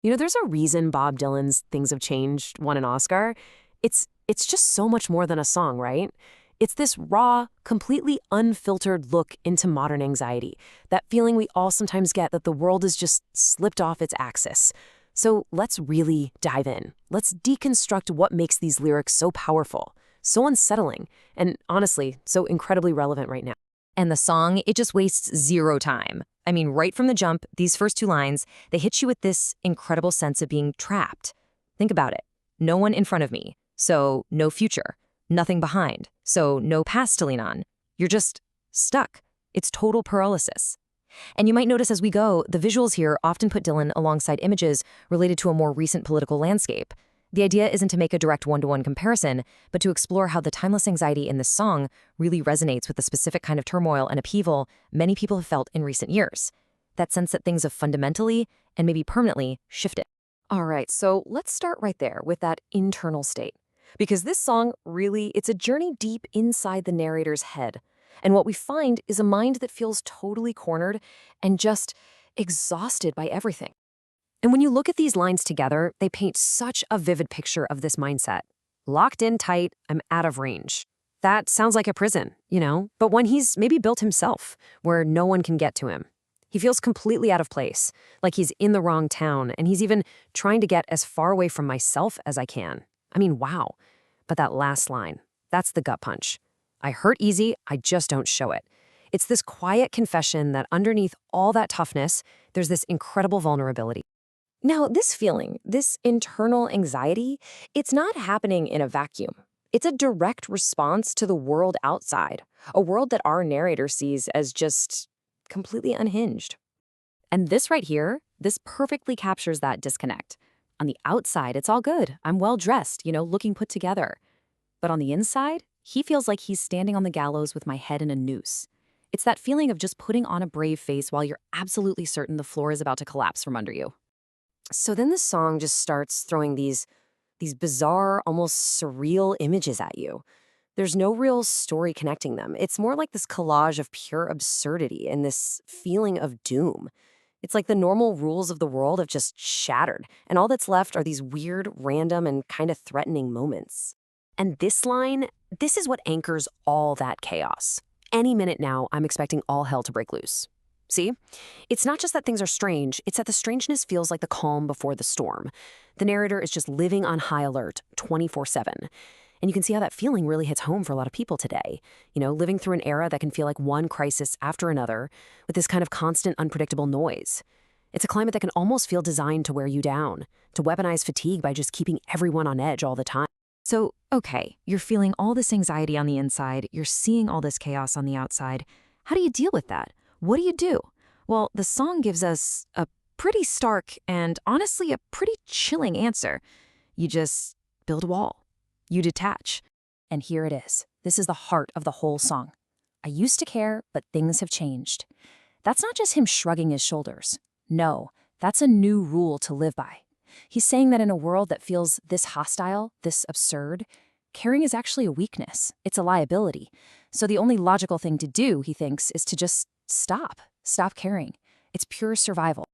There's a reason Bob Dylan's Things Have Changed won an Oscar. It's just so much more than a song, right? It's this raw, completely unfiltered look into modern anxiety, that feeling we all sometimes get that the world has just slipped off its axis. So let's really dive in. Let's deconstruct what makes these lyrics so powerful, so unsettling, and honestly, so incredibly relevant right now. And the song, it just wastes zero time. I mean, right from the jump, these first two lines, they hit you with this incredible sense of being trapped. Think about it. No one in front of me, so no future. Nothing behind, so no past to lean on. You're just stuck. It's total paralysis. And you might notice as we go, the visuals here often put Dylan alongside images related to a more recent political landscape. The idea isn't to make a direct one-to-one comparison, but to explore how the timeless anxiety in this song really resonates with the specific kind of turmoil and upheaval many people have felt in recent years. That sense that things have fundamentally and maybe permanently shifted. All right, so let's start right there with that internal state. Because this song really, it's a journey deep inside the narrator's head. And what we find is a mind that feels totally cornered and just exhausted by everything. And when you look at these lines together, they paint such a vivid picture of this mindset. Locked in tight, I'm out of range. That sounds like a prison, but one he's maybe built himself, where no one can get to him. He feels completely out of place, like he's in the wrong town, and he's even trying to get as far away from myself as I can. I mean, wow. But that last line, that's the gut punch. I hurt easy, I just don't show it. It's this quiet confession that underneath all that toughness, there's this incredible vulnerability. Now, this feeling, this internal anxiety, it's not happening in a vacuum. It's a direct response to the world outside, a world that our narrator sees as just completely unhinged. And this right here, this perfectly captures that disconnect. On the outside, it's all good. I'm well dressed, looking put together. But on the inside, he feels like he's standing on the gallows with my head in a noose. It's that feeling of just putting on a brave face while you're absolutely certain the floor is about to collapse from under you. So then the song just starts throwing these bizarre, almost surreal images at you. There's no real story connecting them. It's more like this collage of pure absurdity and this feeling of doom. It's like the normal rules of the world have just shattered, and all that's left are these weird, random, and kind of threatening moments. And this line, this is what anchors all that chaos. Any minute now, I'm expecting all hell to break loose. See? It's not just that things are strange, it's that the strangeness feels like the calm before the storm. The narrator is just living on high alert 24/7. And you can see how that feeling really hits home for a lot of people today. Living through an era that can feel like one crisis after another with this kind of constant, unpredictable noise. It's a climate that can almost feel designed to wear you down, to weaponize fatigue by just keeping everyone on edge all the time. So, okay, you're feeling all this anxiety on the inside, you're seeing all this chaos on the outside. How do you deal with that? What do you do? Well, the song gives us a pretty stark and honestly a pretty chilling answer. You just build a wall. You detach. And here it is. This is the heart of the whole song. I used to care, but things have changed. That's not just him shrugging his shoulders. No, that's a new rule to live by. He's saying that in a world that feels this hostile, this absurd, caring is actually a weakness. It's a liability. So the only logical thing to do, he thinks, is to just stop caring. It's pure survival.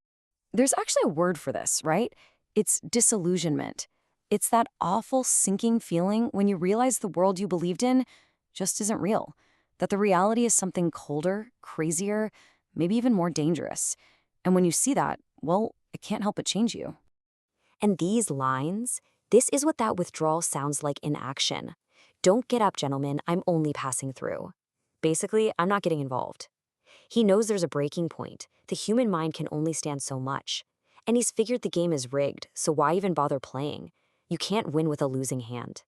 There's actually a word for this, right? It's disillusionment. It's that awful sinking feeling when you realize the world you believed in just isn't real, that the reality is something colder, crazier, maybe even more dangerous. And when you see that, well, it can't help but change you. And these lines, this is what that withdrawal sounds like in action. Don't get up, gentlemen, I'm only passing through. Basically, I'm not getting involved. He knows there's a breaking point. The human mind can only stand so much. And he's figured the game is rigged, so why even bother playing? You can't win with a losing hand.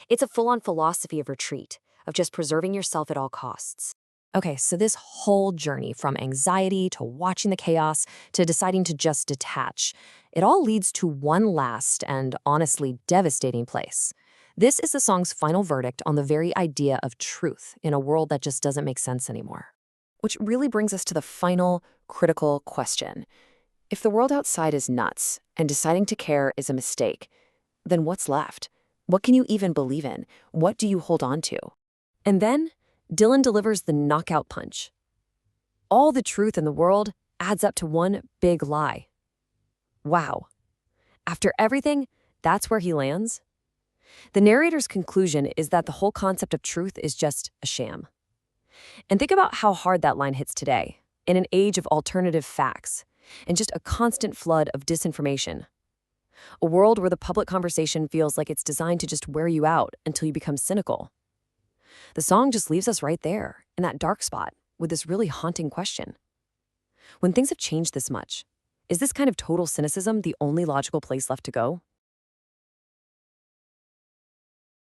It's a full-on philosophy of retreat, of just preserving yourself at all costs. Okay, so this whole journey from anxiety to watching the chaos to deciding to just detach, it all leads to one last and honestly devastating place. This is the song's final verdict on the very idea of truth in a world that just doesn't make sense anymore. Which really brings us to the final critical question. If the world outside is nuts and deciding to care is a mistake, then what's left? What can you even believe in? What do you hold on to? And then Dylan delivers the knockout punch. All the truth in the world adds up to one big lie. Wow, After everything, that's where he lands. The narrator's conclusion is that the whole concept of truth is just a sham. And think about how hard that line hits today, in an age of alternative facts and just a constant flood of disinformation. A world where the public conversation feels like it's designed to just wear you out until you become cynical. The song just leaves us right there, in that dark spot, with this really haunting question. When things have changed this much, is this kind of total cynicism the only logical place left to go?